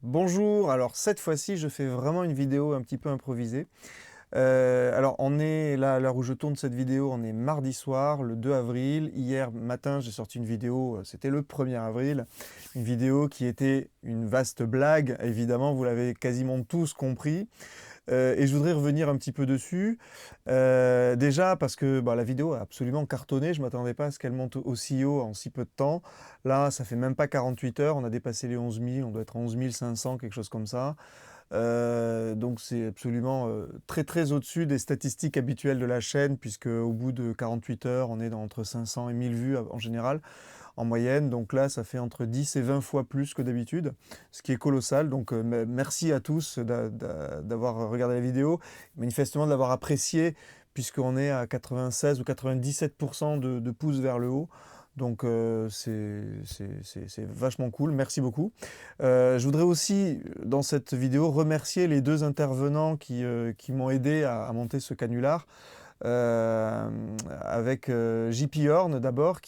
Bonjour, alors cette fois-ci je fais vraiment une vidéo un petit peu improvisée. Alors on est là à l'heure où je tourne cette vidéo, on est mardi soir, le 2 avril. Hier matin j'ai sorti une vidéo, c'était le 1er avril. Une vidéo qui était une vaste blague, évidemment vous l'avez quasiment tous compris. Et je voudrais revenir un petit peu dessus. Déjà parce que bah, la vidéo a absolument cartonné, je ne m'attendais pas à ce qu'elle monte aussi haut en si peu de temps. Là, ça fait même pas 48 heures, on a dépassé les 11 000, on doit être à 11 500, quelque chose comme ça. Donc c'est absolument très très au-dessus des statistiques habituelles de la chaîne, puisque au bout de 48 heures, on est entre 500 et 1000 vues en général, en moyenne. Donc là, ça fait entre 10 et 20 fois plus que d'habitude, ce qui est colossal. Donc merci à tous d'avoir regardé la vidéo, manifestement de l'avoir appréciée, puisqu'on est à 96 ou 97% de pouces vers le haut. Donc c'est vachement cool, merci beaucoup. Je voudrais aussi, dans cette vidéo, remercier les deux intervenants qui m'ont aidé à monter ce canular. Euh, Avec JP Horn d'abord,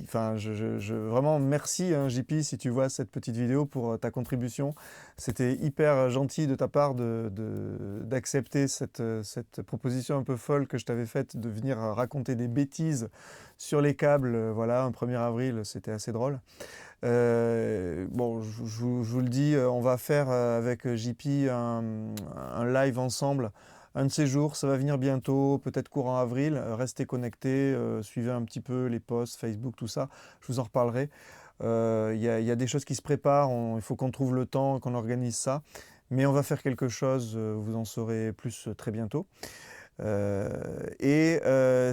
enfin, vraiment merci hein, JP si tu vois cette petite vidéo pour ta contribution. C'était hyper gentil de ta part d'accepter cette proposition un peu folle que je t'avais faite de venir raconter des bêtises sur les câbles. Voilà, un 1er avril, c'était assez drôle. Bon, je vous le dis, on va faire avec JP un live ensemble. Un de ces jours, ça va venir bientôt, peut-être courant avril. Restez connectés, suivez un petit peu les posts, Facebook, tout ça. Je vous en reparlerai. Il y a des choses qui se préparent, il faut qu'on trouve le temps, qu'on organise ça. Mais on va faire quelque chose, vous en saurez plus très bientôt.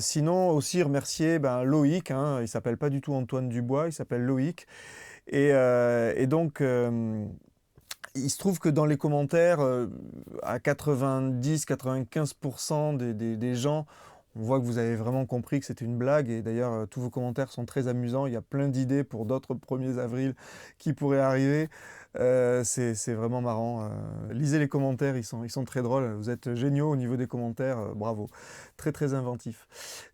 Sinon aussi remercier ben, Loïc, hein, il s'appelle pas du tout Antoine Dubois, il s'appelle Loïc. Donc, il se trouve que dans les commentaires, à 90-95% des gens, on voit que vous avez vraiment compris que c'était une blague. Et d'ailleurs, tous vos commentaires sont très amusants. Il y a plein d'idées pour d'autres 1er avril qui pourraient arriver. C'est vraiment marrant. Lisez les commentaires, ils sont très drôles. Vous êtes géniaux au niveau des commentaires. Bravo. Très, très inventif.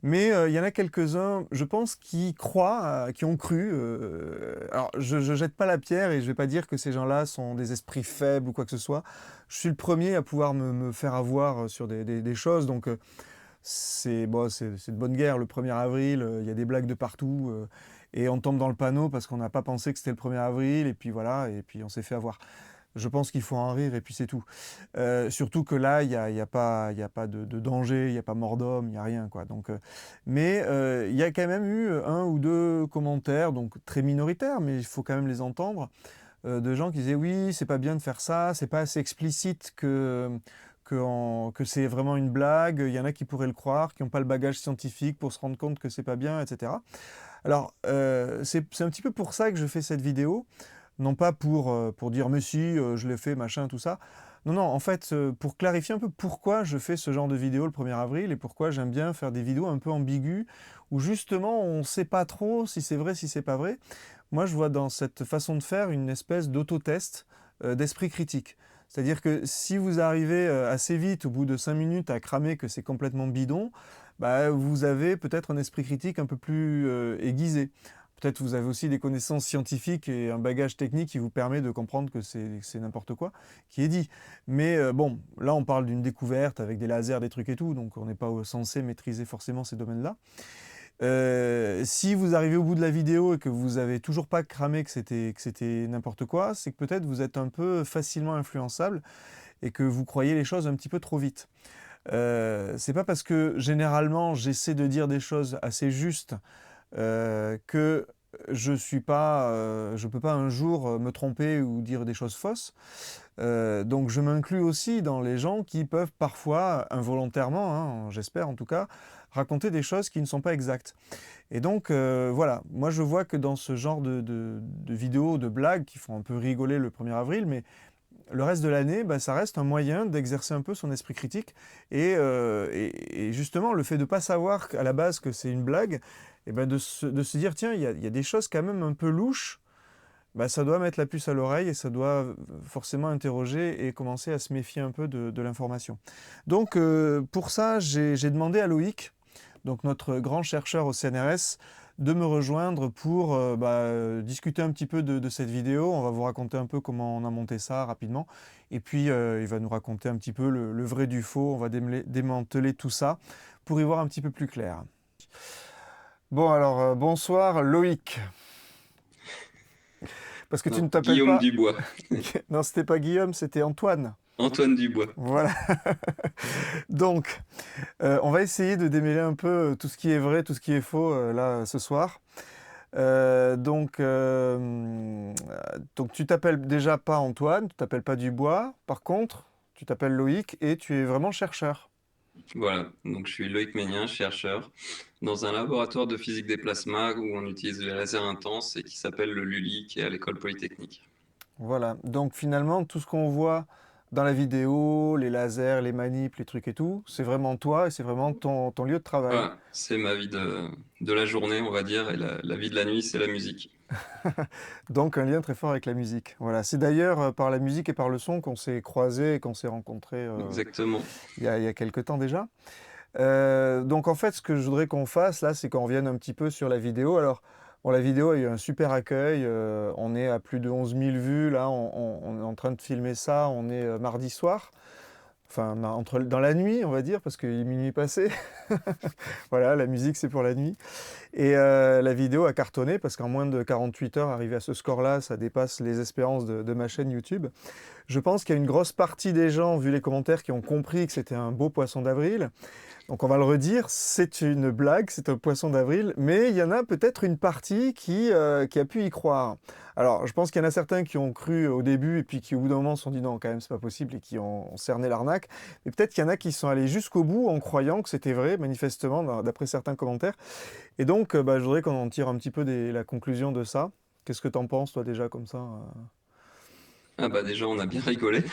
Mais il y en a quelques-uns, je pense, qui croient, qui ont cru. Alors, je ne jette pas la pierre et je ne vais pas dire que ces gens-là sont des esprits faibles ou quoi que ce soit. Je suis le premier à pouvoir me faire avoir sur des choses. Donc, c'est bon, c'est de bonne guerre. Le 1er avril, il y a des blagues de partout. Et on tombe dans le panneau parce qu'on n'a pas pensé que c'était le 1er avril. Et puis voilà, et puis on s'est fait avoir. Je pense qu'il faut en rire et puis c'est tout. Surtout que là, il y a pas de danger, il n'y a pas mort d'homme, il n'y a rien. Quoi. Donc, mais il y a quand même eu un ou deux commentaires, donc très minoritaires, mais il faut quand même les entendre, de gens qui disaient oui, c'est pas bien de faire ça, c'est pas assez explicite que c'est vraiment une blague, il y en a qui pourraient le croire, qui n'ont pas le bagage scientifique pour se rendre compte que c'est pas bien, etc. Alors, c'est un petit peu pour ça que je fais cette vidéo, non pas pour dire mais si, je l'ai fait, machin, tout ça. Non, non, en fait, pour clarifier un peu pourquoi je fais ce genre de vidéo le 1er avril et pourquoi j'aime bien faire des vidéos un peu ambiguës où justement on ne sait pas trop si c'est vrai, si c'est pas vrai. Moi, je vois dans cette façon de faire une espèce d'autotest d'esprit critique. C'est-à-dire que si vous arrivez assez vite, au bout de 5 minutes, à cramer que c'est complètement bidon, bah, vous avez peut-être un esprit critique un peu plus aiguisé. Peut-être vous avez aussi des connaissances scientifiques et un bagage technique qui vous permet de comprendre que c'est n'importe quoi qui est dit. Mais bon, là on parle d'une découverte avec des lasers, des trucs et tout, donc on n'est pas censé maîtriser forcément ces domaines-là. Si vous arrivez au bout de la vidéo et que vous avez toujours pas cramé que c'était n'importe quoi, c'est que peut-être vous êtes un peu facilement influençable et que vous croyez les choses un petit peu trop vite. C'est pas parce que généralement j'essaie de dire des choses assez justes que je peux pas un jour me tromper ou dire des choses fausses. Donc je m'inclus aussi dans les gens qui peuvent parfois, involontairement, hein, j'espère en tout cas, raconter des choses qui ne sont pas exactes. Et donc voilà, moi je vois que dans ce genre de vidéos, de blagues qui font un peu rigoler le 1er avril, mais le reste de l'année, bah, ça reste un moyen d'exercer un peu son esprit critique. Et justement, le fait de ne pas savoir à la base que c'est une blague, et ben de se dire, tiens, il y a des choses quand même un peu louches, bah, ça doit mettre la puce à l'oreille et ça doit forcément interroger et commencer à se méfier un peu de l'information. Donc pour ça, j'ai demandé à Loïc, donc notre grand chercheur au CNRS, de me rejoindre pour discuter un petit peu de cette vidéo. On va vous raconter un peu comment on a monté ça rapidement. Et puis, il va nous raconter un petit peu le vrai du faux. On va démanteler tout ça pour y voir un petit peu plus clair. Bon, alors, bonsoir Loïc. Parce que tu Non, ne t'appelles Guillaume pas... Dubois. Non, c'était pas Guillaume, c'était Antoine. Antoine Dubois. Voilà. Donc, on va essayer de démêler un peu tout ce qui est vrai, tout ce qui est faux là ce soir. Donc tu t'appelles déjà pas Antoine, tu t'appelles pas Dubois. Par contre, tu t'appelles Loïc et tu es vraiment chercheur. Voilà, donc je suis Loïc Ménien, chercheur, dans un laboratoire de physique des plasmas où on utilise les lasers intenses et qui s'appelle le LULI, qui est à l'école polytechnique. Voilà. Donc finalement, tout ce qu'on voit dans la vidéo, les lasers, les manips, les trucs et tout, c'est vraiment toi et c'est vraiment ton lieu de travail. Voilà, c'est ma vie de la journée, on va dire, et la vie de la nuit, c'est la musique. Donc un lien très fort avec la musique. Voilà. C'est d'ailleurs par la musique et par le son qu'on s'est croisés et qu'on s'est rencontrés Exactement. il y a quelques temps déjà. Donc en fait, ce que je voudrais qu'on fasse là, c'est qu'on revienne un petit peu sur la vidéo. Alors, bon, la vidéo a eu un super accueil. On est à plus de 11 000 vues. Là, on est en train de filmer ça. On est mardi soir. Enfin, dans la nuit, on va dire, parce qu'il est minuit passé. Voilà, la musique, c'est pour la nuit. Et la vidéo a cartonné parce qu'en moins de 48 heures, arrivé à ce score-là, ça dépasse les espérances de ma chaîne YouTube. Je pense qu'il y a une grosse partie des gens, vu les commentaires, qui ont compris que c'était un beau poisson d'avril. Donc on va le redire, c'est une blague, c'est un poisson d'avril, mais il y en a peut-être une partie qui a pu y croire. Alors je pense qu'il y en a certains qui ont cru au début et puis qui au bout d'un moment se sont dit non quand même c'est pas possible et qui ont cerné l'arnaque. Mais peut-être qu'il y en a qui sont allés jusqu'au bout en croyant que c'était vrai, manifestement, d'après certains commentaires. Et donc je voudrais qu'on en tire un petit peu la conclusion de ça. Qu'est-ce que t'en penses toi déjà comme ça Ah bah déjà, on a bien rigolé.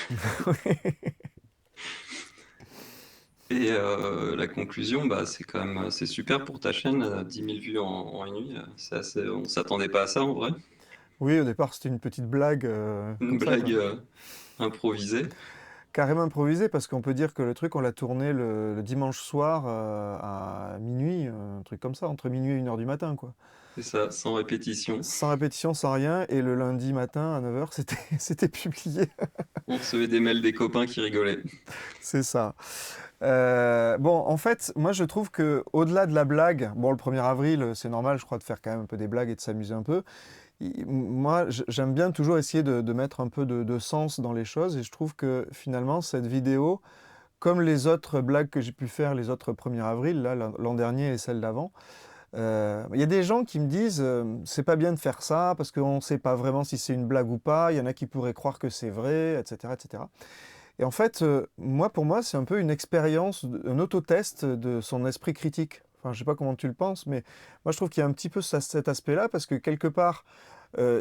Et la conclusion, bah, c'est quand même c'est super pour ta chaîne, 10 000 vues en une nuit. On s'attendait pas à ça en vrai. Oui, au départ c'était une petite blague Une comme ça blague quoi. improvisée. Carrément improvisé parce qu'on peut dire que le truc, on l'a tourné le dimanche soir à minuit, un truc comme ça, entre minuit et 1h du matin, quoi. C'est ça, sans répétition. Sans répétition, sans rien, et le lundi matin à 9h, c'était publié. On recevait des mails des copains qui rigolaient. C'est ça. Bon, en fait, moi je trouve que au-delà de la blague, bon, le 1er avril, c'est normal, je crois, de faire quand même un peu des blagues et de s'amuser un peu. Moi, j'aime bien toujours essayer de mettre un peu de sens dans les choses, et je trouve que finalement, cette vidéo, comme les autres blagues que j'ai pu faire les autres 1er avril, là, l'an dernier et celle d'avant, il y a des gens qui me disent c'est pas bien de faire ça parce qu'on ne sait pas vraiment si c'est une blague ou pas, il y en a qui pourraient croire que c'est vrai, etc. etc. Et en fait, pour moi, c'est un peu une expérience, un autotest de son esprit critique. Enfin, je sais pas comment tu le penses, mais moi je trouve qu'il y a un petit peu cet aspect-là parce que quelque part,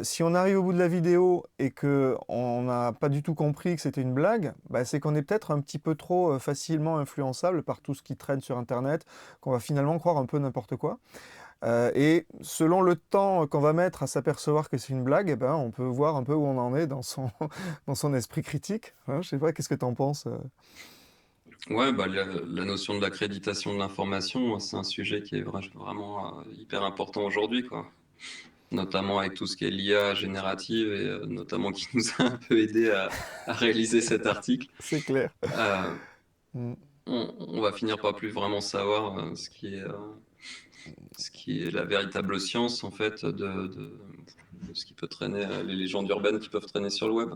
si on arrive au bout de la vidéo et que on n'a pas du tout compris que c'était une blague, bah, c'est qu'on est peut-être un petit peu trop facilement influençable par tout ce qui traîne sur Internet, qu'on va finalement croire un peu n'importe quoi. Et selon le temps qu'on va mettre à s'apercevoir que c'est une blague, eh ben, on peut voir un peu où on en est dans son, dans son esprit critique. Hein, je sais pas, qu'est-ce que tu en penses Ouais, bah, la notion de l'accréditation de l'information, c'est un sujet qui est vraiment hyper important aujourd'hui, quoi. Notamment avec tout ce qui est l'IA générative et notamment qui nous a un peu aidé à réaliser cet article. C'est clair. Euh, Mm. on va finir par plus vraiment savoir ce qui est la véritable science en fait de ce qui peut traîner, les légendes urbaines qui peuvent traîner sur le web.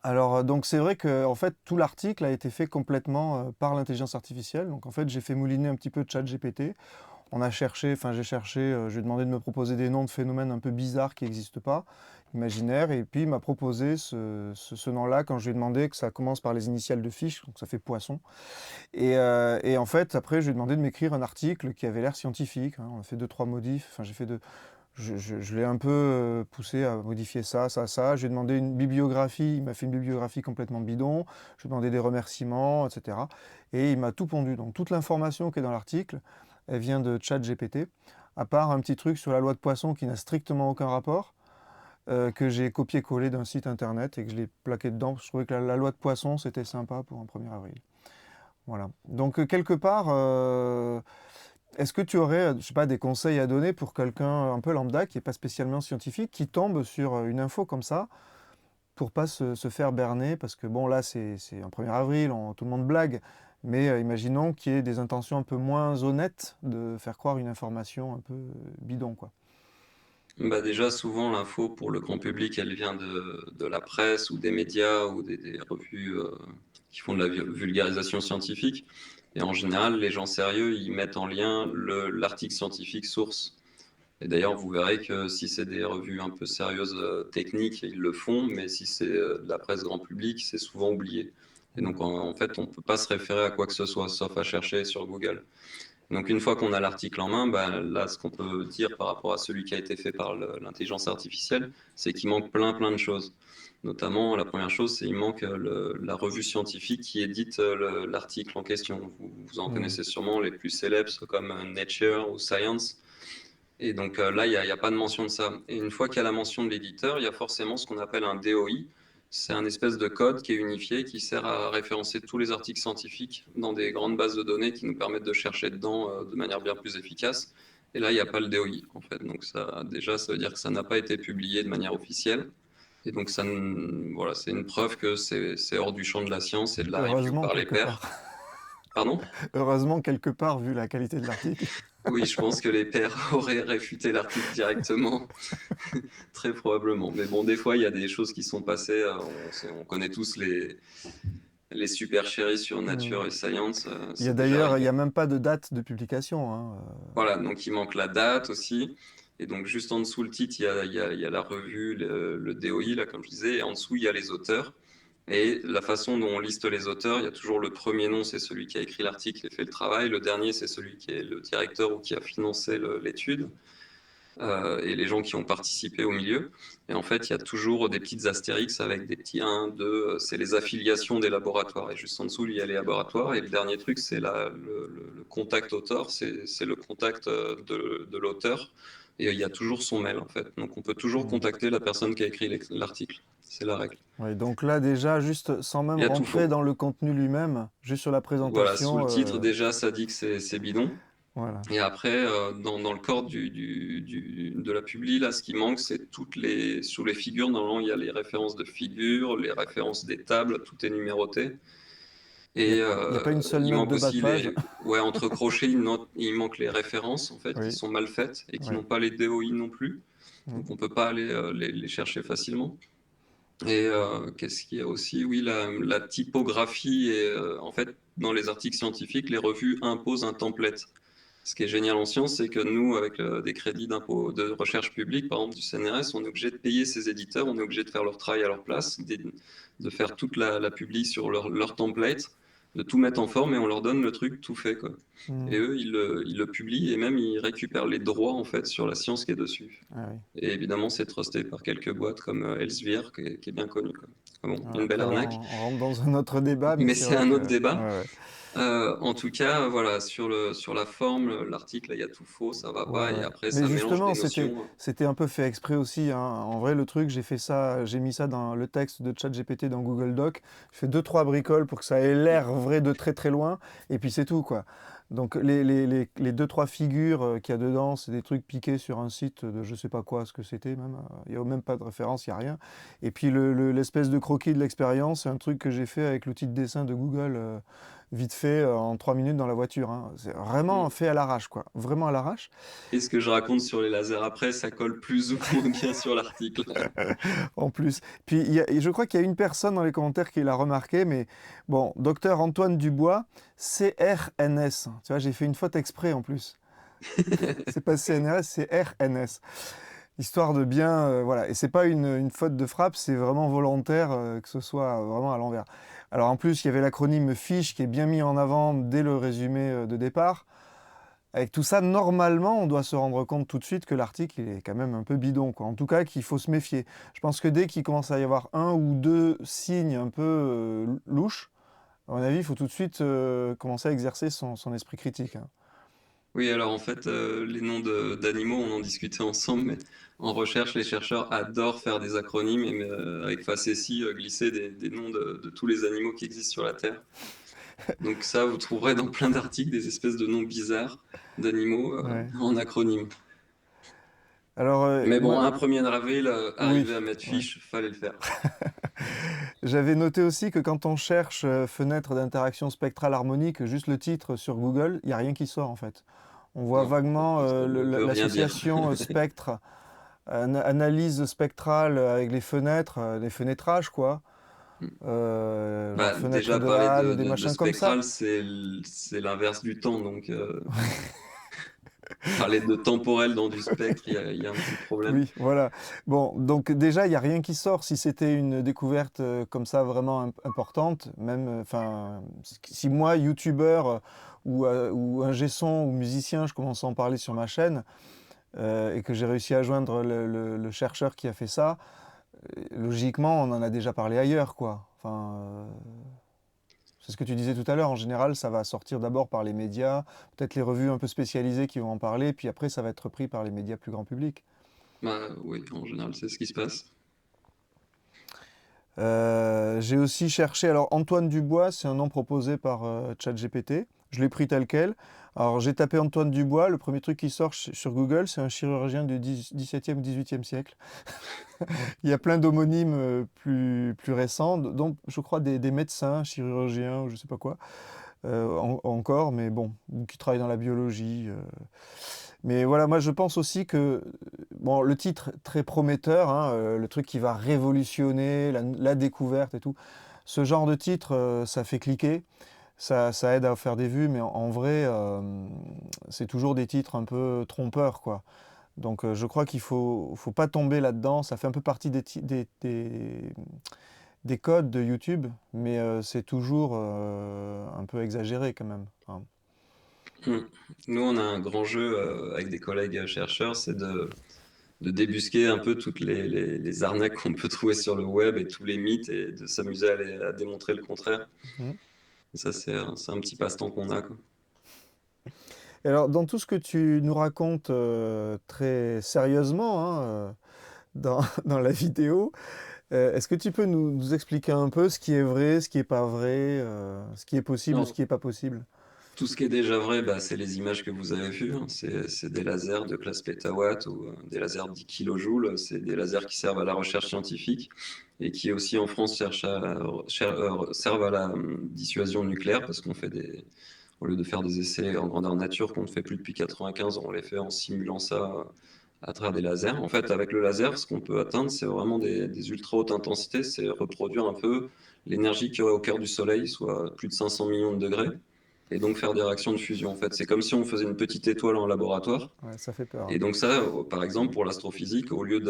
Alors, donc c'est vrai que en fait, tout l'article a été fait complètement par l'intelligence artificielle. Donc en fait, j'ai fait mouliner un petit peu de chat GPT. On a cherché, enfin j'ai cherché, je lui ai demandé de me proposer des noms de phénomènes un peu bizarres qui n'existent pas, imaginaires, et puis il m'a proposé ce nom-là quand je lui ai demandé que ça commence par les initiales de fiche, donc ça fait poisson. Et en fait, après, je lui ai demandé de m'écrire un article qui avait l'air scientifique, hein. On a fait deux, trois modifs, enfin j'ai fait deux, je l'ai un peu poussé à modifier ça, ça, ça. J'ai demandé une bibliographie, il m'a fait une bibliographie complètement bidon. J'ai demandé des remerciements, etc. Et il m'a tout pondu. Donc toute l'information qui est dans l'article, elle vient de ChatGPT, à part un petit truc sur la loi de Poisson qui n'a strictement aucun rapport, que j'ai copié-collé d'un site internet et que je l'ai plaqué dedans. Je trouvais que la loi de Poisson, c'était sympa pour un 1er avril. Voilà. Donc quelque part, Est-ce que tu aurais, je sais pas, des conseils à donner pour quelqu'un un peu lambda, qui est pas spécialement scientifique, qui tombe sur, une info comme ça, pour pas se faire berner? Parce que bon, là, c'est un 1er avril, tout le monde blague, mais imaginons qu'il y ait des intentions un peu moins honnêtes de faire croire une information un peu bidon, quoi. Bah déjà, souvent, l'info pour le grand public, elle vient de la presse ou des médias ou des revues qui font de la vulgarisation scientifique. Et en général, les gens sérieux, ils mettent en lien l'article scientifique source. Et d'ailleurs, vous verrez que si c'est des revues un peu sérieuses techniques, ils le font, mais si c'est de la presse grand public, c'est souvent oublié. Et donc, en fait, on ne peut pas se référer à quoi que ce soit, sauf à chercher sur Google. Donc une fois qu'on a l'article en main, bah, là, ce qu'on peut dire par rapport à celui qui a été fait par l'intelligence artificielle, c'est qu'il manque plein de choses. Notamment, la première chose, c'est qu'il manque la revue scientifique qui édite l'article en question. Vous en Hmm. connaissez sûrement les plus célèbres comme Nature ou Science. Et donc là, il y a pas de mention de ça. Et une fois qu'il y a la mention de l'éditeur, il y a forcément ce qu'on appelle un DOI. C'est un espèce de code qui est unifié, qui sert à référencer tous les articles scientifiques dans des grandes bases de données qui nous permettent de chercher dedans de manière bien plus efficace. Et là, il n'y a pas le DOI, en fait. Donc ça, déjà, ça veut dire que ça n'a pas été publié de manière officielle. Et donc ça, voilà, c'est une preuve que c'est hors du champ de la science et de la review Heureusement, par les quelque part. pairs. Pardon? Heureusement, quelque part, vu la qualité de l'article. Oui, je pense que les pairs auraient réfuté l'article directement. Très probablement. Mais bon, des fois, il y a des choses qui sont passées. On connaît tous les super chéris sur Hmm. Nature et Science. Il y a C'est déjà d'ailleurs, il y a arrivé. même pas de date de publication, hein. Voilà, donc il manque la date aussi. Et donc, juste en dessous le titre, il y a la revue, le DOI, là, comme je disais. Et en dessous, il y a les auteurs. Et la façon dont on liste les auteurs, il y a toujours le premier nom, c'est celui qui a écrit l'article et fait le travail. Le dernier, c'est celui qui est le directeur ou qui a financé l'étude. Et les gens qui ont participé au milieu. Et en fait, il y a toujours des petites astérix avec des petits 1, 2, c'est les affiliations des laboratoires. Et juste en dessous, il y a les laboratoires. Et le dernier truc, c'est le contact auteur, c'est le contact de l'auteur. Et il y a toujours son mail, en fait. Donc on peut toujours Hmm. contacter la personne qui a écrit l'article. C'est la règle. Oui, donc là, déjà, juste sans même Il y a tout rentrer faux. dans le contenu lui-même, juste sur la Voilà, sous présentation, le titre, déjà, ça dit que c'est bidon. voilà. Et après, dans le corps de la publi, là, ce qui manque, c'est sous les figures, normalement, il y a les références de figures, les références des tables, tout est numéroté. Il Et n'y a pas une seule il note manque de bas de aussi page. ouais, entre crochets, il manque les références, en fait, qui Oui, sont mal faites et qui oui. n'ont pas les DOI non plus. Hmm. Donc, on peut pas aller les chercher facilement. Et qu'est-ce qu'il y a aussi? Oui, la typographie et en fait, dans les articles scientifiques, les revues imposent un template. Ce qui est génial en science, c'est que nous, avec des crédits d'impôt de recherche publique, par exemple du CNRS, on est obligé de payer ces éditeurs, on est obligé de faire leur travail à leur place, de faire toute la publi sur leur template, de tout mettre en forme et on leur donne le truc tout fait, quoi. Et Hmm. eux, ils le publient et même ils récupèrent les droits en fait sur la science qui est dessus. Ah oui. Et évidemment, c'est trusté par quelques boîtes comme Elsevier, qui est bien connu, quoi. Ah bon, Voilà, une belle après, arnaque, on rentre dans un autre débat, mais mais c'est c'est vrai un que... autre débat. Ouais, ouais. En tout cas, voilà, sur la forme, l'article, il y a tout faux, ça va Ouais, pas, et ouais. après, Mais ça mélange des justement, notions. c'était un peu fait exprès aussi, hein. En vrai, le truc, j'ai fait ça, j'ai mis ça dans le texte de ChatGPT dans Google Doc. Je fais deux, trois bricoles pour que ça ait l'air vrai de très très loin, et puis c'est tout, quoi. Donc les deux, trois figures qu'il y a dedans, c'est des trucs piqués sur un site de je sais pas quoi, ce que c'était même. Il n'y a même pas de référence, il n'y a rien. Et puis l'espèce de croquis de l'expérience, c'est un truc que j'ai fait avec l'outil de dessin de Google, vite fait, en 3 minutes dans la voiture, hein. C'est vraiment Mm. fait à l'arrache, quoi. Vraiment à l'arrache. Et ce que je raconte sur les lasers après, ça colle plus ou moins bien sur l'article. En plus. Puis je crois qu'il y a une personne dans les commentaires qui l'a remarqué, mais bon, docteur Antoine Dubois, CRNS. Tu vois, j'ai fait une faute exprès en plus. C'est pas CNRS, c'est RNS. Histoire de bien, voilà. Et c'est pas une faute de frappe, c'est vraiment volontaire que ce soit vraiment à l'envers. Alors en plus, il y avait l'acronyme FISH qui est bien mis en avant dès le résumé de départ. Avec tout ça, normalement, on doit se rendre compte tout de suite que l'article il est quand même un peu bidon, quoi. En tout cas, qu'il faut se méfier. Je pense que dès qu'il commence à y avoir un ou deux signes un peu louches, à mon avis, il faut tout de suite commencer à exercer son esprit critique, hein. Oui, alors en fait, les noms d'animaux, on en discutait ensemble, mais en recherche, les chercheurs adorent faire des acronymes et avec facétie glisser des noms de tous les animaux qui existent sur la Terre. Donc ça, vous trouverez dans plein d'articles des espèces de noms bizarres d'animaux Ouais. en acronyme. Alors, Mais bon, moi, un 1er avril, oui, arrivé à mettre ouais. fiche, fallait le faire. J'avais noté aussi que quand on cherche fenêtre d'interaction spectrale harmonique, juste le titre sur Google, il n'y a rien qui sort en fait. On voit Non, vaguement ça ne veut rien dire. l'association spectre, analyse spectrale avec les fenêtres, les fenêtrages quoi. Genre Bah, fenêtre déjà, de parler Hahn ou des de machins comme ça. spectral, c'est l'inverse du temps. Donc, parler de temporel dans du spectre, il y a un petit problème. Oui, voilà. Bon, donc déjà, il n'y a rien qui sort. Si c'était une découverte comme ça vraiment importante, même, enfin, si moi, youtubeur ou ingé son ou musicien, je commence à en parler sur ma chaîne et que j'ai réussi à joindre le chercheur qui a fait ça, logiquement, on en a déjà parlé ailleurs, quoi. Enfin, c'est ce que tu disais tout à l'heure. En général, ça va sortir d'abord par les médias, peut-être les revues un peu spécialisées qui vont en parler, puis après, ça va être repris par les médias plus grand public. Bah, oui, en général, c'est ce qui se passe. J'ai aussi cherché, alors Antoine Dubois, c'est un nom proposé par ChatGPT. Je l'ai pris tel quel. Alors j'ai tapé Antoine Dubois, le premier truc qui sort sur Google, c'est un chirurgien du 17e ou 18e siècle. Il y a plein d'homonymes plus récents, dont je crois des médecins, chirurgiens ou je sais pas quoi, encore, mais bon, ou qui travaillent dans la biologie. Mais voilà, moi je pense aussi que bon, le titre très prometteur, hein, le truc qui va révolutionner la découverte et tout, ce genre de titre, ça fait cliquer, ça aide à faire des vues, mais en vrai, c'est toujours des titres un peu trompeurs, quoi. Donc je crois qu'il faut pas tomber là-dedans. Ça fait un peu partie des codes de YouTube, mais c'est toujours un peu exagéré quand même, hein. Hmm. Nous, on a un grand jeu avec des collègues chercheurs, c'est de débusquer un peu toutes les arnaques qu'on peut trouver sur le web et tous les mythes et de s'amuser à démontrer le contraire. Mhm. Et ça, c'est un petit passe-temps qu'on a, quoi. Et alors, dans tout ce que tu nous racontes très sérieusement hein, dans la vidéo, est-ce que tu peux nous expliquer un peu ce qui est vrai, ce qui est pas vrai, ce qui est possible ou ce Non, qui est pas possible? tout ce qui est déjà vrai, bah, c'est les images que vous avez vues, hein. C'est des lasers de classe pétawatt ou des lasers 10 kilojoules. C'est des lasers qui servent à la recherche scientifique et qui aussi en France servent à la dissuasion nucléaire parce qu'on fait au lieu de faire des essais en grandeur nature qu'on ne fait plus depuis 95, on les fait en simulant ça à travers des lasers. En fait, avec le laser, ce qu'on peut atteindre, c'est vraiment des ultra hautes intensités, c'est reproduire un peu l'énergie qu'il y aurait au cœur du Soleil, soit plus de 500 millions de degrés, et donc faire des réactions de fusion. En fait, c'est comme si on faisait une petite étoile en laboratoire. Ouais, ça fait peur, Et hein. donc ça, par exemple, pour l'astrophysique, au lieu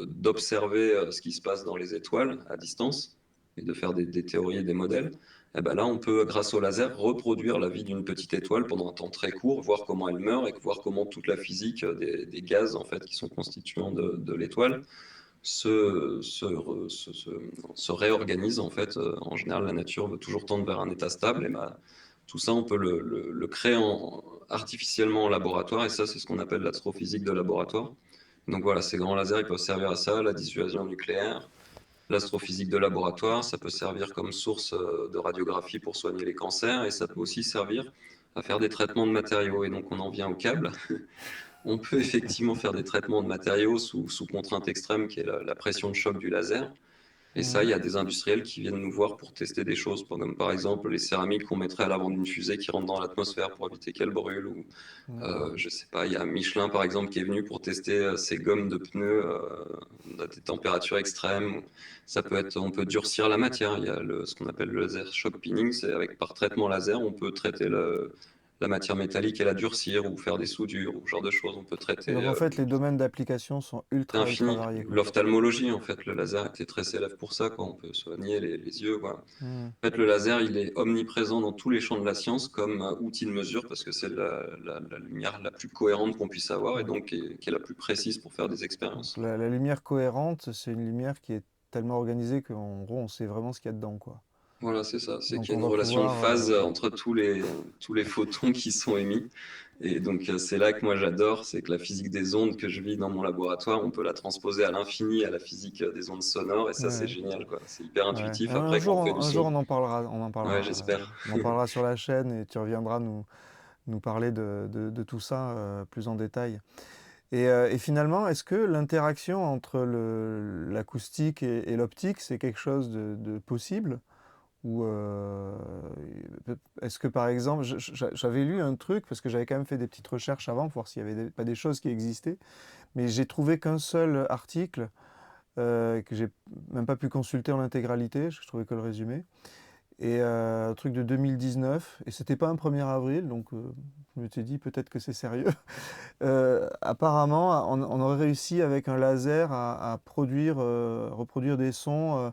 d'observer ce qui se passe dans les étoiles à distance et de faire des théories et des modèles, eh ben là, on peut, grâce au laser, reproduire la vie d'une petite étoile pendant un temps très court, voir comment elle meurt et voir comment toute la physique des gaz en fait qui sont constituants de l'étoile se, se, se, se, se réorganise en fait. En général, la nature veut toujours tendre vers un état stable et ben, tout ça, on peut le créer artificiellement en laboratoire et ça, c'est ce qu'on appelle l'astrophysique de laboratoire. Donc voilà, ces grands lasers, ils peuvent servir à ça, la dissuasion nucléaire, l'astrophysique de laboratoire, ça peut servir comme source de radiographie pour soigner les cancers et ça peut aussi servir à faire des traitements de matériaux. Et donc on en vient au câble. On peut effectivement faire des traitements de matériaux sous contrainte extrême qui est la pression de choc du laser. Et ça, il Mhm. y a des industriels qui viennent nous voir pour tester des choses, comme par exemple les céramiques qu'on mettrait à l'avant d'une fusée qui rentre dans l'atmosphère pour éviter qu'elle brûle. Ou D'accord. je sais pas, il y a Michelin par exemple qui est venu pour tester ses gommes de pneus à des températures extrêmes. Ça peut être, on peut durcir la matière. Il y a ce qu'on appelle le laser shock pinning, c'est avec par traitement laser, on peut traiter la matière métallique et la durcir ou faire des soudures ou ce genre de choses. On peut Et traiter donc en fait, les domaines d'application sont c'est ultra infini. variés, quoi. L'ophtalmologie, en fait, le laser était très célèbre pour ça, quoi. On peut soigner les yeux, quoi. Mhm. En fait, le laser, il est omniprésent dans tous les champs de la science comme outil de mesure parce que c'est la lumière la plus cohérente qu'on puisse avoir et Ouais. donc qui est la plus précise pour faire des Donc expériences. la lumière cohérente, c'est une lumière qui est tellement organisée qu'en gros, on sait vraiment ce qu'il y a dedans, quoi. Voilà, c'est ça. C'est Donc qu'il y on a une va relation de pouvoir... phase entre tous les photons qui sont émis. Et donc, c'est là que moi j'adore, c'est que la physique des ondes que je vis dans mon laboratoire, on peut la transposer à l'infini à la physique des ondes sonores. Et ça, c'est ouais, génial, quoi. C'est hyper ouais. intuitif Un après quand jour, on fait du un jour son. on en parlera, Ouais, j'espère. on en parlera sur la chaîne et tu reviendras nous parler de tout ça plus en détail. Et finalement, est-ce que l'interaction entre l'acoustique et l'optique, c'est quelque chose de possible? Ou est-ce que par exemple, j'avais lu un truc, parce que j'avais quand même fait des petites recherches avant pour voir s'il n'y avait pas des choses qui existaient, mais j'ai trouvé qu'un seul article que j'ai même pas pu consulter en intégralité, je trouvais que le résumé, et un truc de 2019, et c'était pas un 1er avril, donc je me suis dit peut-être que c'est sérieux. Apparemment, on aurait réussi avec un laser à produire, reproduire des sons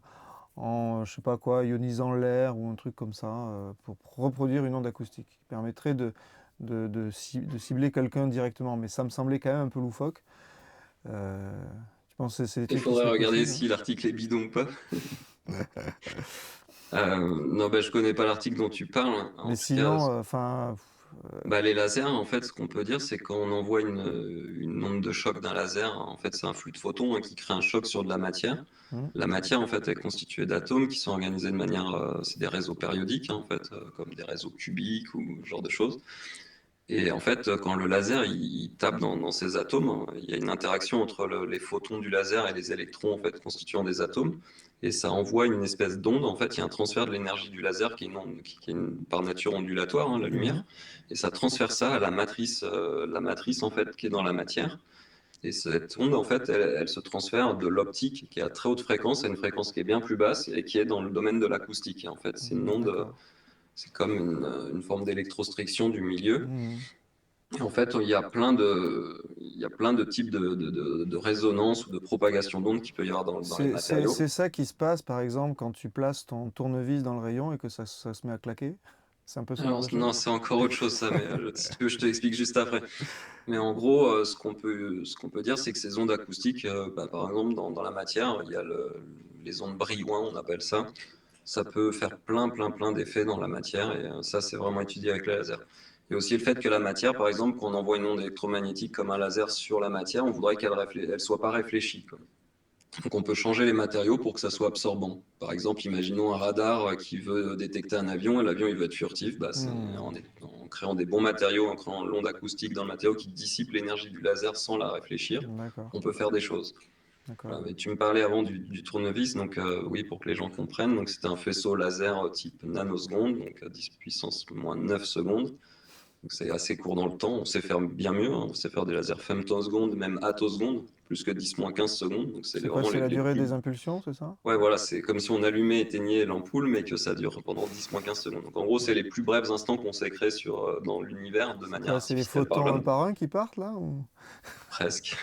en, je sais pas quoi, ionisant l'air ou un truc comme ça, pour reproduire une onde acoustique, qui permettrait de cibler quelqu'un directement. Mais ça me semblait quand même un peu loufoque. Euh, tu penses que c'est des Il trucs qui faudrait seraient regarder possibles, hein? si l'article est bidon ou pas. Non, bah, je connais pas l'article dont tu parles. Mais En tout cas, sinon, enfin, bah, les lasers, en fait, ce qu'on peut dire, c'est quand on envoie une onde de choc d'un laser, en fait, c'est un flux de photons qui crée un choc sur de la matière. hmm, La matière, en fait, est constituée d'atomes qui sont organisés de manière, c'est des réseaux périodiques, hein, en fait, comme des réseaux cubiques ou ce genre de choses. Et en fait, quand le laser il tape dans ces atomes, hein, il y a une interaction entre les photons du laser et les électrons en fait constituant des atomes, et ça envoie une espèce d'onde. En fait, il y a un transfert de l'énergie du laser qui est une onde, qui est par nature ondulatoire, hein, la mhm, lumière, et ça transfère ça à la matrice en fait qui est dans la matière. Et cette onde, en fait, elle se transfère de l'optique qui est à très haute fréquence à une fréquence qui est bien plus basse et qui est dans le domaine de l'acoustique. Et en fait, c'est une onde, d'accord. c'est comme une forme d'électrostriction du milieu. Mhm. Et en fait, il y a plein de types de résonance ou de propagation d'ondes qu'il peut y avoir dans les matériaux. C'est ça qui se passe, par exemple, quand tu places ton tournevis dans le rayon et que ça se met à claquer? C'est un peu ce genre Alors, de choses? non, c'est encore autre chose ça, mais si tu veux, je te l'explique juste après. Mais en gros, ce qu'on peut dire, c'est que ces ondes acoustiques, bah, par exemple, dans la matière, il y a les ondes Brillouin, on appelle ça. Ça peut faire plein, plein, plein d'effets dans la matière, et ça, c'est vraiment étudié avec les lasers. Et aussi le fait que la matière, par exemple, quand on envoie une onde électromagnétique comme un laser sur la matière, on voudrait qu'elle ne soit pas réfléchie, quoi. Donc on peut changer les matériaux pour que ça soit absorbant. Par exemple, imaginons un radar qui veut détecter un avion et l'avion il veut être furtif. Bah, c'est Hmm, en créant des bons matériaux, en créant l'onde acoustique dans le matériau qui dissipe l'énergie du laser sans la réfléchir, d'accord, on peut faire des choses. d'accord. Voilà, mais tu me parlais avant du tournevis, donc oui, pour que les gens comprennent, donc c'est un faisceau laser type nanoseconde, donc à 10 puissance moins 9 secondes. Donc c'est assez court dans le temps, on sait faire bien mieux, hein. On sait faire des lasers femtosecondes, même attosecondes, plus que 10-15 secondes, donc c'est C'est quoi? vraiment C'est la les durée plus... des impulsions, c'est ça? Ouais, voilà, c'est comme si on allumait et éteignait l'ampoule, mais que ça dure pendant 10-15 secondes. Donc en gros, c'est les plus brefs instants qu'on s'est créés dans l'univers de C'est manière quoi? C'est les artificielle par photons un l'homme, par un qui partent là presque.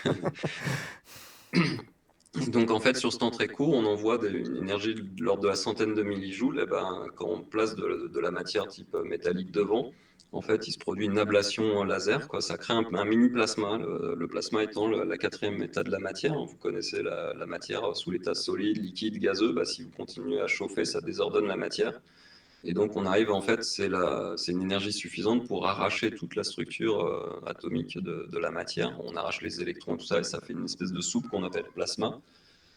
Donc en fait, sur ce temps très court, on envoie une énergie de l'ordre de la centaine de millijoules. Et ben, quand on place de la matière type métallique devant, en fait, il se produit une ablation laser, quoi. Ça crée un mini plasma. Le plasma étant la quatrième état de la matière. Vous connaissez la matière sous l'état solide, liquide, gazeux. Bah, si vous continuez à chauffer, ça désordonne la matière. Et donc on arrive, en fait, c'est une énergie suffisante pour arracher toute la structure atomique de la matière. On arrache les électrons et tout ça, et ça fait une espèce de soupe qu'on appelle plasma.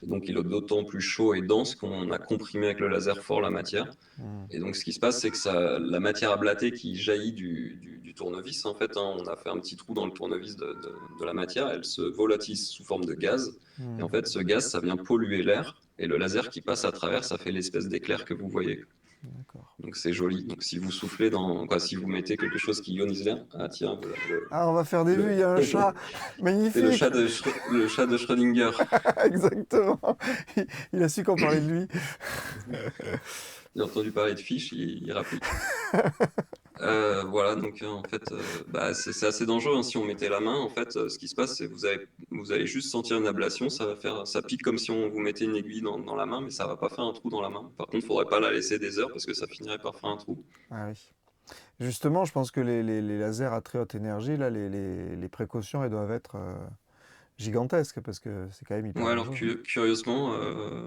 Et donc il est d'autant plus chaud et dense qu'on a comprimé avec le laser fort la matière. Hmm, Et donc ce qui se passe, c'est que la matière ablatée qui jaillit du tournevis, en fait, hein, on a fait un petit trou dans le tournevis de la matière, elle se volatilise sous forme de gaz. Et en hmm, fait, ce gaz, ça vient polluer l'air. Et le laser qui passe à travers, ça fait l'espèce d'éclair que vous voyez. d'accord. Donc c'est joli. Donc si vous soufflez quoi, si vous mettez quelque chose qui ionise l'air, ah tiens, voilà, Ah, on va faire des vues, il y a un chat! c'est le Magnifique! chat le chat de Schrödinger. Exactement! Il a su qu'on parlait de lui. Il a entendu parler de fiches, il rapplique. Voilà, donc en fait, bah, c'est assez dangereux, hein. Si on mettait la main, en fait, ce qui se passe, c'est que vous allez juste sentir une ablation, ça pique comme si on vous mettait une aiguille dans la main, mais ça va pas faire un trou dans la main. Par contre, il faudrait pas la laisser des heures parce que ça finirait par faire un trou. Ah oui. Justement, je pense que les lasers à très haute énergie, là, les précautions, elles doivent être, gigantesque parce que c'est quand même hyper Ouais, alors dangereux, hein. curieusement,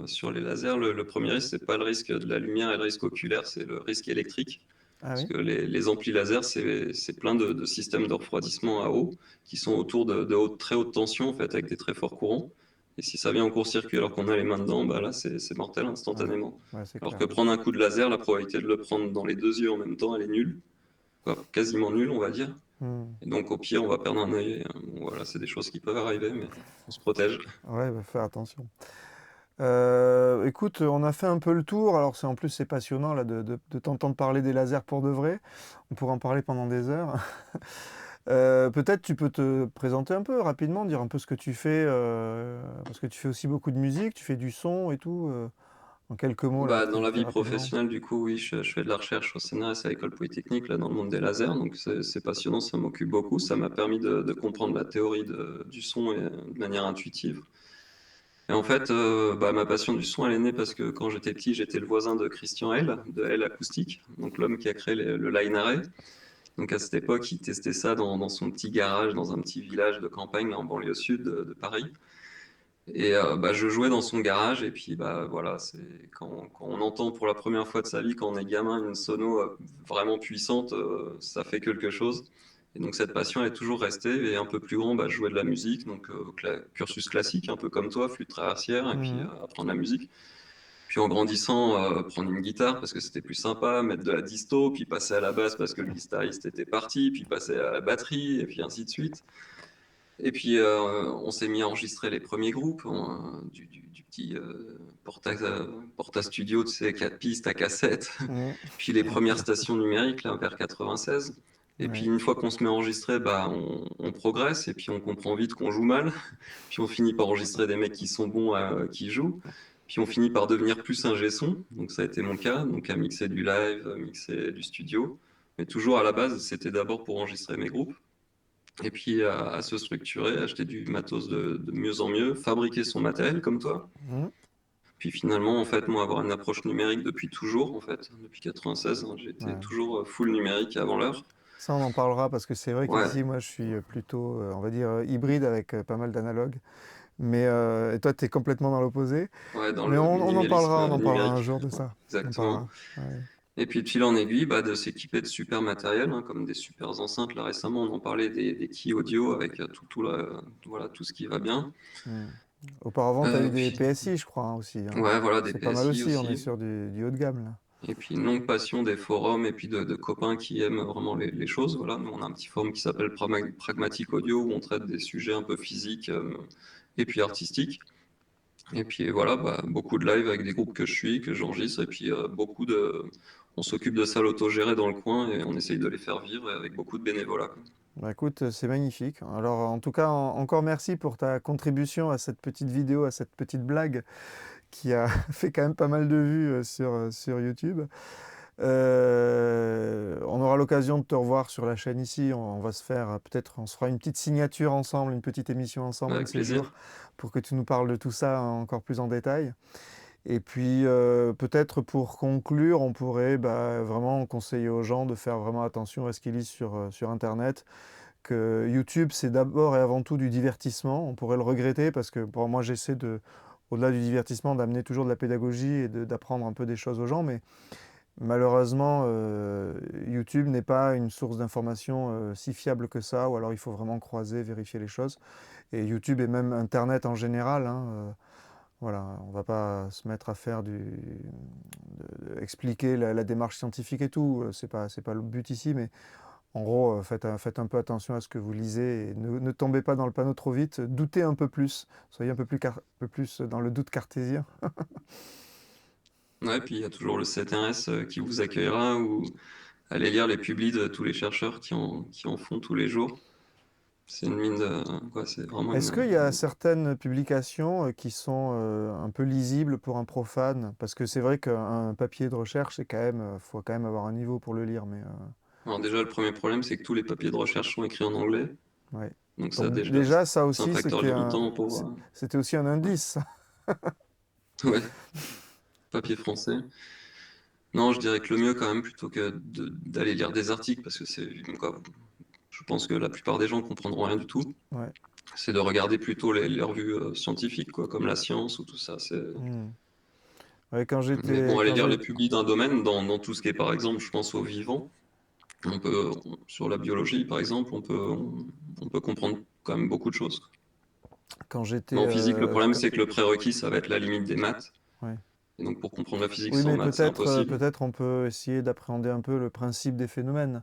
sur les lasers, le premier risque, c'est pas le risque de la lumière et le risque oculaire, c'est le risque électrique. Ah Parce oui? que les amplis laser, c'est plein de systèmes de refroidissement à eau qui sont autour de très haute tension, en fait, avec des très forts courants. Et si ça vient en court-circuit alors qu'on a les mains dedans, bah là, c'est mortel Ouais, instantanément. ouais, c'est Alors clair. que prendre un coup de laser, la probabilité de le prendre dans les deux yeux en même temps, elle est nulle. Enfin, quasiment nulle, on va dire. Hmm. Et donc, au pire, on va perdre un œil. Bon, voilà, c'est des choses qui peuvent arriver, mais on se protège. Ouais, bah, faire attention. Écoute, on a fait un peu le tour. Alors, en plus, c'est passionnant là, de t'entendre parler des lasers pour de vrai. On pourrait en parler pendant des heures. Peut-être tu peux te présenter un peu rapidement, dire un peu ce que tu fais, parce que tu fais aussi beaucoup de musique, tu fais du son et tout. En quelques mots, là, Bah, dans la très vie rapidement. professionnelle, du coup, oui, je fais de la recherche au CNRS à l'École Polytechnique, là, dans le monde des lasers. Donc, c'est passionnant, ça m'occupe beaucoup. Ça m'a permis de comprendre la théorie du son et, de manière intuitive. Et en fait, bah, ma passion du son, elle est née parce que quand j'étais petit, j'étais le voisin de Christian Hell, de Hell Acoustique, donc l'homme qui a créé le Line Array. Donc, à cette époque, il testait ça dans son petit garage, dans un petit village de campagne, là, en banlieue sud de Paris. Et bah, je jouais dans son garage et puis bah voilà, c'est quand on entend pour la première fois de sa vie quand on est gamin une sono vraiment puissante, ça fait quelque chose. Et donc cette passion elle est toujours restée et un peu plus grand, bah, je jouais de la musique, donc cursus classique un peu comme toi, flûte traversière et puis Mhm. apprendre la musique. Puis en grandissant, prendre une guitare parce que c'était plus sympa, mettre de la disto, puis passer à la basse parce que le guitariste était parti, puis passer à la batterie et puis ainsi de suite. Et puis, on s'est mis à enregistrer les premiers groupes, du petit Porta Studio, tu sais, 4 pistes à cassette. Mhm. Puis les premières stations numériques, là, vers 96. Et puis, Ouais. une fois qu'on se met à enregistrer, bah, on progresse et puis on comprend vite qu'on joue mal. Puis on finit par enregistrer des mecs qui sont bons, qui jouent. Puis on finit par devenir plus ingé son. Donc ça a été mon cas, donc à mixer du live, à mixer du studio. Mais toujours à la base, c'était d'abord pour enregistrer mes groupes. Et puis à se structurer, acheter du matos de mieux en mieux, fabriquer son matériel comme toi. Mhm. Puis finalement, en fait, moi, avoir une approche numérique depuis toujours, en fait, depuis 96, hein, j'ai été Ouais. toujours full numérique avant l'heure. Ça, on en parlera parce que c'est vrai Ouais, qu'ici, moi, je suis plutôt, on va dire, hybride avec pas mal d'analogues. Mais et toi, tu es complètement dans l'opposé. ouais, dans Mais le on minimalisme en parlera un numérique, jour de ouais, ça. On en exactement. parlera. Ouais. Et puis de fil en aiguille, bah, de s'équiper de super matériel, hein, comme des super enceintes. Là récemment, on en parlait des keys audio avec voilà, tout ce qui va bien. Hmm. Auparavant, tu as eu des Puis, PSI, je crois, hein, aussi, hein. ouais, voilà, des C'est pas mal PSI aussi, on est aussi. sur du haut de gamme, là. Et puis une longue passion des forums et puis de copains qui aiment vraiment les choses. Voilà, nous on a un petit forum qui s'appelle Pragmatic Audio où on traite des sujets un peu physiques et puis artistiques. Et puis voilà, bah, beaucoup de live avec des groupes que je suis, que j'enregistre, et puis on s'occupe de salles autogérées dans le coin et on essaye de les faire vivre avec beaucoup de bénévolat, quoi. Bah, écoute, c'est magnifique. Alors, en tout cas, encore merci pour ta contribution à cette petite vidéo, à cette petite blague qui a fait quand même pas mal de vues sur YouTube. On aura l'occasion de te revoir sur la chaîne ici. On va se faire peut-être, on se fera une petite signature ensemble, une petite émission ensemble un de Avec ces jours plaisir. pour que tu nous parles de tout ça encore plus en détail. Et puis peut-être pour conclure, on pourrait vraiment conseiller aux gens de faire vraiment attention à ce qu'ils lisent sur Internet, que YouTube c'est d'abord et avant tout du divertissement. On pourrait le regretter parce que pour moi j'essaie de, au-delà du divertissement, d'amener toujours de la pédagogie et d'apprendre un peu des choses aux gens, mais malheureusement, YouTube n'est pas une source d'information si fiable que ça, ou alors il faut vraiment croiser, vérifier les choses. Et YouTube et même Internet en général, hein, voilà, on ne va pas se mettre à faire expliquer la démarche scientifique et tout, c'est pas le but ici, mais en gros, faites un peu attention à ce que vous lisez et ne tombez pas dans le panneau trop vite, doutez un peu plus, soyez un peu plus dans le doute cartésien. Ouais, puis il y a toujours le CNRS qui vous accueillera ou allez lire les publis de tous les chercheurs qui en font tous les jours. C'est une mine de... quoi, c'est vraiment Est-ce qu'il y a certaines publications qui sont un peu lisibles pour un profane? Parce que c'est vrai qu'un papier de recherche, c'est quand même, faut quand même avoir un niveau pour le lire, mais Alors déjà, le premier problème, c'est que tous les papiers de recherche sont écrits en anglais. ouais. Donc ça, Donc déjà, déjà, ça c'est un aussi, facteur limitant pour... c'était aussi un ouais. indice. Ouais, papier français. Non, je dirais que le mieux quand même, plutôt que d'aller lire des articles, parce que c'est quoi, je pense que la plupart des gens comprendront rien du tout. Ouais. c'est de regarder plutôt les revues scientifiques, quoi, comme La Science ou tout ça. Mmh. Ouais, Mais bon, aller lire les publis d'un domaine, dans tout ce qui est, par exemple, je pense aux vivants, sur la biologie, par exemple, on peut comprendre quand même beaucoup de choses. quand Mais j'étais, en physique, le problème, quand c'est que le prérequis, ça va être la limite des maths. ouais. Et donc, pour comprendre la physique Oui, sans mais maths, c'est peut-être, impossible. peut-être on peut essayer d'appréhender un peu le principe des phénomènes.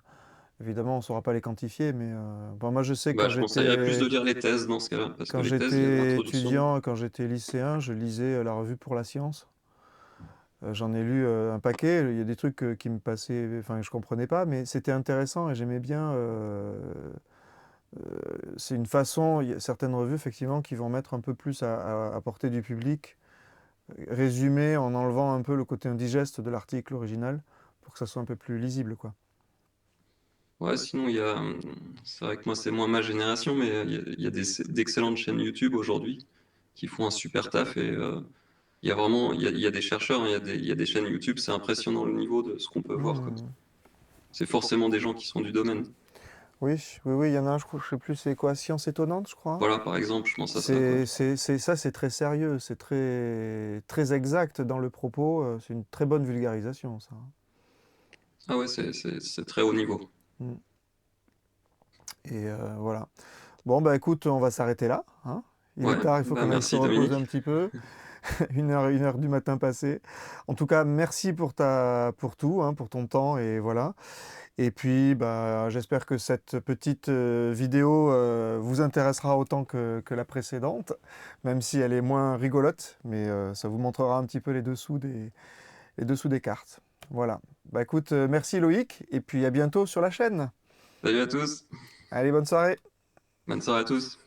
Évidemment, on ne saura pas les quantifier, mais bon, moi je sais Bah, je conseillerais plus de lire les thèses dans ce cas-là, parce que quand les thèses, il y a de j'étais l'introduction. étudiant, quand j'étais lycéen, je lisais la revue pour la science. J'en ai lu un paquet. Il y a des trucs qui me passaient, enfin que je comprenais pas, mais c'était intéressant et j'aimais bien. C'est une façon. Il y a certaines revues effectivement qui vont mettre un peu plus à portée du public, résumé en enlevant un peu le côté indigeste de l'article original pour que ça soit un peu plus lisible, quoi. Ouais, sinon, c'est vrai que moi, c'est moins ma génération, mais il y a d'excellentes chaînes YouTube aujourd'hui qui font un super taf et il y a vraiment, il y a des chercheurs, hein, il y a des chaînes YouTube, c'est impressionnant le niveau de ce qu'on peut voir, quoi. Hmm. C'est forcément des gens qui sont du domaine. Oui, oui, oui, il y en a un, je crois, je sais plus, c'est quoi, Science étonnante, je crois. Voilà, par exemple, je pense à ça, quoi. Ça, c'est très sérieux, c'est très, très exact dans le propos. C'est une très bonne vulgarisation, ça. Ah ouais, c'est très haut niveau. Mm. Et voilà. Bon, bah écoute, on va s'arrêter là, hein. Il est Ouais, tard, il faut bah qu'on aille se merci reposer un Dominique. petit peu. Une heure du matin passée. En tout cas, merci pour tout, hein, pour ton temps et voilà. Et puis, bah, j'espère que cette petite vidéo vous intéressera autant que la précédente, même si elle est moins rigolote, mais ça vous montrera un petit peu les dessous des cartes. Voilà. Bah écoute, merci Loïc, et puis à bientôt sur la chaîne. Salut à tous, Allez, bonne soirée. bonne soirée à tous.